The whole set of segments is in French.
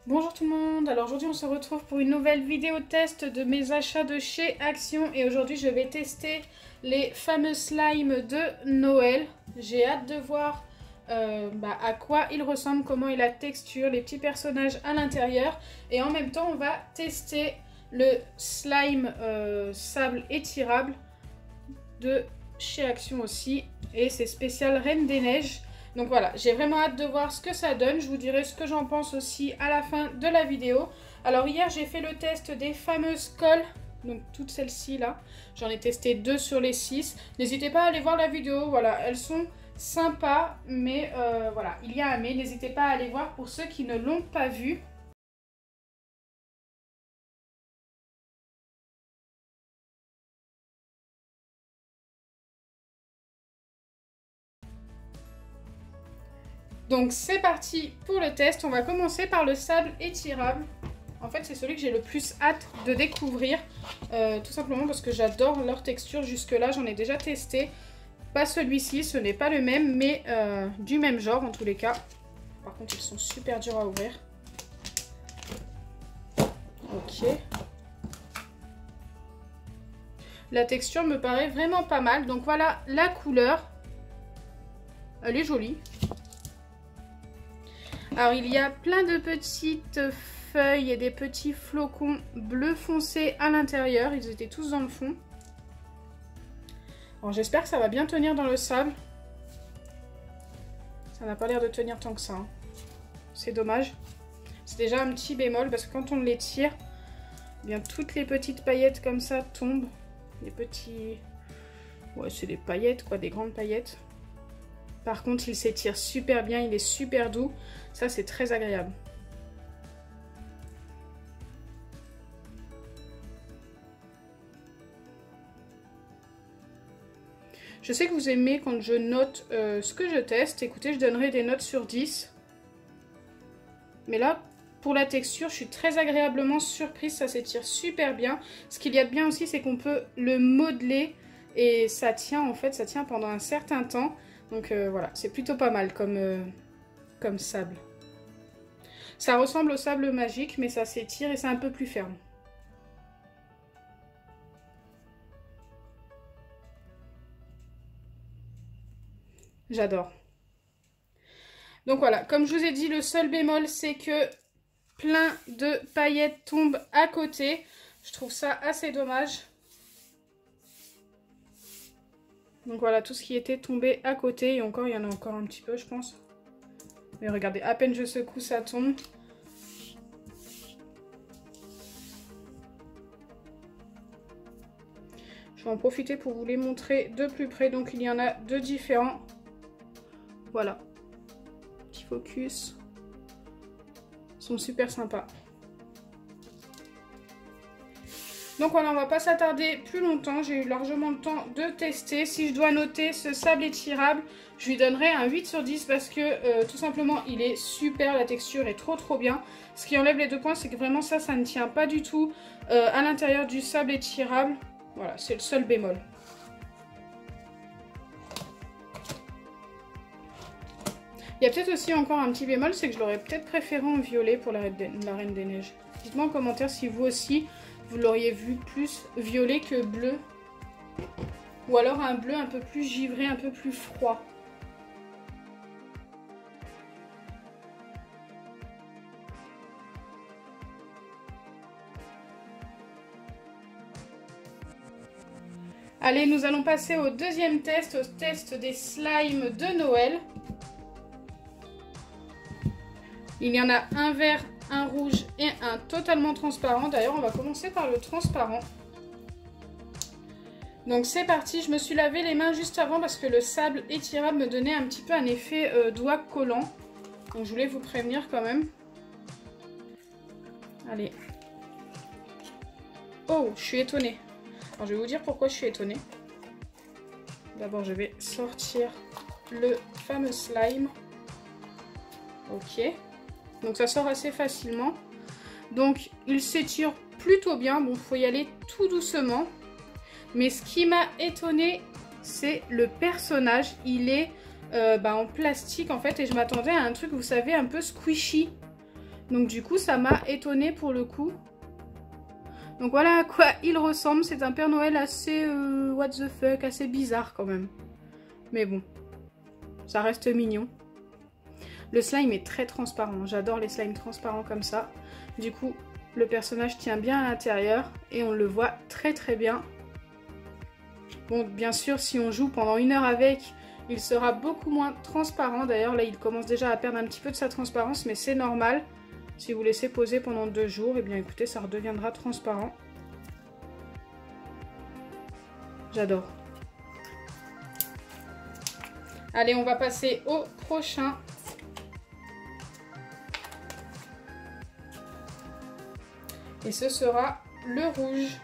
Bonjour tout le monde, alors aujourd'hui on se retrouve pour une nouvelle vidéo test de mes achats de chez Action et aujourd'hui je vais tester les fameux slimes de Noël. J'ai hâte de voir à quoi ils ressemblent, comment est la texture, les petits personnages à l'intérieur et en même temps on va tester le slime sable étirable de chez Action aussi et c'est spécial Reine des Neiges. Donc voilà, j'ai vraiment hâte de voir ce que ça donne. Je vous dirai ce que j'en pense aussi à la fin de la vidéo. Alors hier, j'ai fait le test des fameuses colles. Donc toutes celles-ci là. J'en ai testé 2 sur les 6. N'hésitez pas à aller voir la vidéo. Voilà, elles sont sympas. Mais voilà, il y a un mais. N'hésitez pas à aller voir pour ceux qui ne l'ont pas vu. Donc c'est parti pour le test. On va commencer par le sable étirable. En fait, c'est celui que j'ai le plus hâte de découvrir. Tout simplement parce que j'adore leur texture. Jusque-là, j'en ai déjà testé. Pas celui-ci, ce n'est pas le même, mais du même genre en tous les cas. Par contre, ils sont super durs à ouvrir. Ok. La texture me paraît vraiment pas mal. Donc voilà la couleur. Elle est jolie. Alors, il y a plein de petites feuilles et des petits flocons bleu foncé à l'intérieur. Ils étaient tous dans le fond. Alors, j'espère que ça va bien tenir dans le sable. Ça n'a pas l'air de tenir tant que ça. Hein. C'est dommage. C'est déjà un petit bémol parce que quand on les tire, eh bien, toutes les petites paillettes comme ça tombent. Des petits... Ouais, c'est des paillettes, quoi, des grandes paillettes. Par contre, il s'étire super bien, il est super doux. Ça, c'est très agréable. Je sais que vous aimez quand je note ce que je teste. Écoutez, je donnerai des notes sur 10. Mais là, pour la texture, je suis très agréablement surprise. Ça s'étire super bien. Ce qu'il y a de bien aussi, c'est qu'on peut le modeler. Et ça tient, en fait, ça tient pendant un certain temps. Donc voilà, c'est plutôt pas mal comme sable. Ça ressemble au sable magique, mais ça s'étire et c'est un peu plus ferme. J'adore. Donc voilà, comme je vous ai dit, le seul bémol, c'est que plein de paillettes tombent à côté. Je trouve ça assez dommage. Donc voilà, tout ce qui était tombé à côté. Et encore, il y en a encore un petit peu, je pense. Mais regardez, à peine je secoue, ça tombe. Je vais en profiter pour vous les montrer de plus près. Donc il y en a deux différents. Voilà. Petit focus. Ils sont super sympas. Donc voilà, on va pas s'attarder plus longtemps. J'ai eu largement le temps de tester. Si je dois noter ce sable étirable, je lui donnerai un 8 sur 10 parce que tout simplement, il est super. La texture est trop bien. Ce qui enlève les 2 points, c'est que vraiment ça ne tient pas du tout à l'intérieur du sable étirable. Voilà, c'est le seul bémol. Il y a peut-être aussi encore un petit bémol, c'est que je l'aurais peut-être préféré en violet pour la Reine des Neiges. Dites-moi en commentaire si vous aussi, vous l'auriez vu plus violet que bleu. Ou alors un bleu un peu plus givré, un peu plus froid. Allez, nous allons passer au deuxième test, au test des slimes de Noël. Il y en a un vert, un rouge et un totalement transparent. D'ailleurs, on va commencer par le transparent. Donc c'est parti, je me suis lavé les mains juste avant parce que le sable étirable me donnait un petit peu un effet doigt collant. Donc je voulais vous prévenir quand même. Allez. Oh, je suis étonnée. Alors je vais vous dire pourquoi je suis étonnée. D'abord je vais sortir le fameux slime. Ok. Donc ça sort assez facilement. Donc il s'étire plutôt bien. Bon, il faut y aller tout doucement. Mais ce qui m'a étonnée, c'est le personnage. Il est en plastique en fait. Et je m'attendais à un truc, vous savez, un peu squishy. Donc du coup, ça m'a étonnée pour le coup. Donc voilà à quoi il ressemble. C'est un Père Noël assez what the fuck, assez bizarre quand même. Mais bon, ça reste mignon. Le slime est très transparent. J'adore les slimes transparents comme ça. Du coup, le personnage tient bien à l'intérieur et on le voit très très bien. Bon, bien sûr, si on joue pendant 1 heure avec, il sera beaucoup moins transparent. D'ailleurs, là, il commence déjà à perdre un petit peu de sa transparence, mais c'est normal. Si vous laissez poser pendant 2 jours, et bien écoutez, ça redeviendra transparent. J'adore. Allez, on va passer au prochain. Et ce sera le rouge.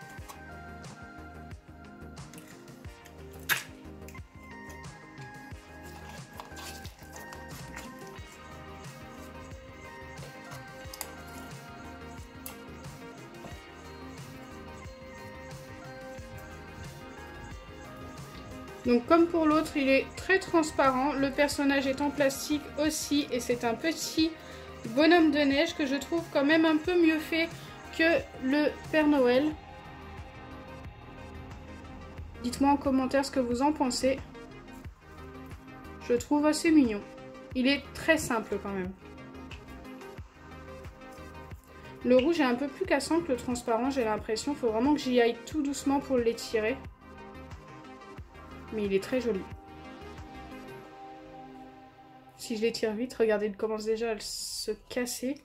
Donc comme pour l'autre, il est très transparent. Le personnage est en plastique aussi. Et c'est un petit bonhomme de neige que je trouve quand même un peu mieux fait que le Père Noël. Dites-moi en commentaire ce que vous en pensez. Je le trouve assez mignon. Il est très simple quand même. Le rouge est un peu plus cassant que le transparent, j'ai l'impression. Il faut vraiment que j'y aille tout doucement pour l'étirer. Mais il est très joli. Si je l'étire vite, regardez, il commence déjà à se casser.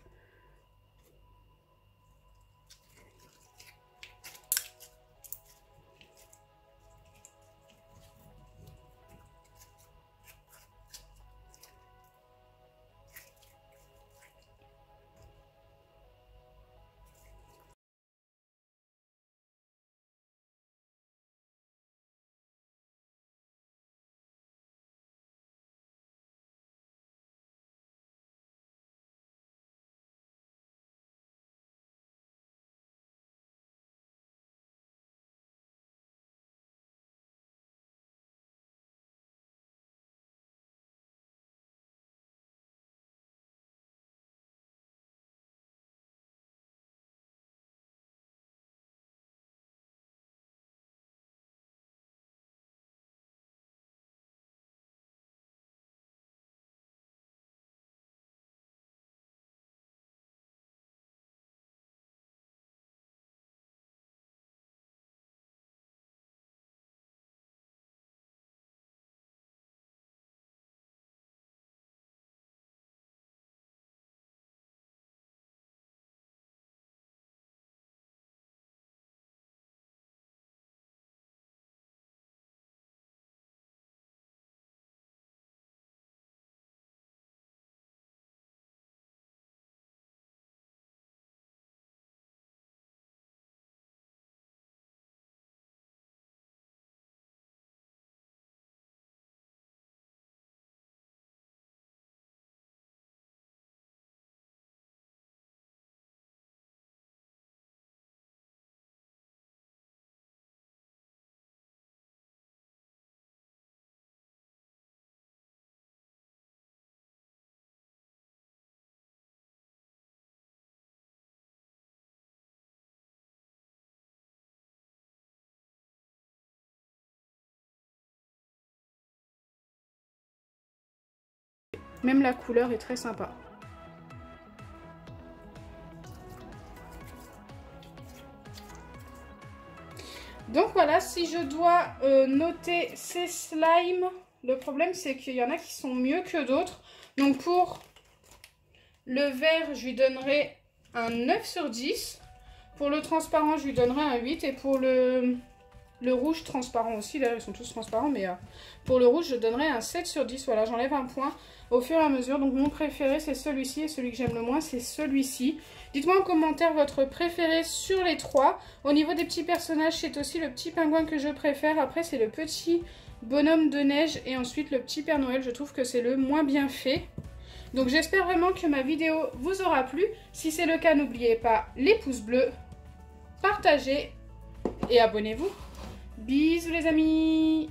Même la couleur est très sympa. Donc voilà, si je dois noter ces slimes, le problème c'est qu'il y en a qui sont mieux que d'autres. Donc pour le vert, je lui donnerai un 9 sur 10. Pour le transparent, je lui donnerai un 8. Et pour le rouge transparent aussi, d'ailleurs ils sont tous transparents, mais pour le rouge, je donnerai un 7 sur 10. Voilà, j'enlève un point au fur et à mesure. Donc mon préféré, c'est celui-ci, et celui que j'aime le moins, c'est celui-ci. Dites-moi en commentaire votre préféré sur les 3. Au niveau des petits personnages, c'est aussi le petit pingouin que je préfère. Après, c'est le petit bonhomme de neige et ensuite le petit Père Noël. Je trouve que c'est le moins bien fait. Donc j'espère vraiment que ma vidéo vous aura plu. Si c'est le cas, n'oubliez pas les pouces bleus, partagez et abonnez-vous. Bisous les amis!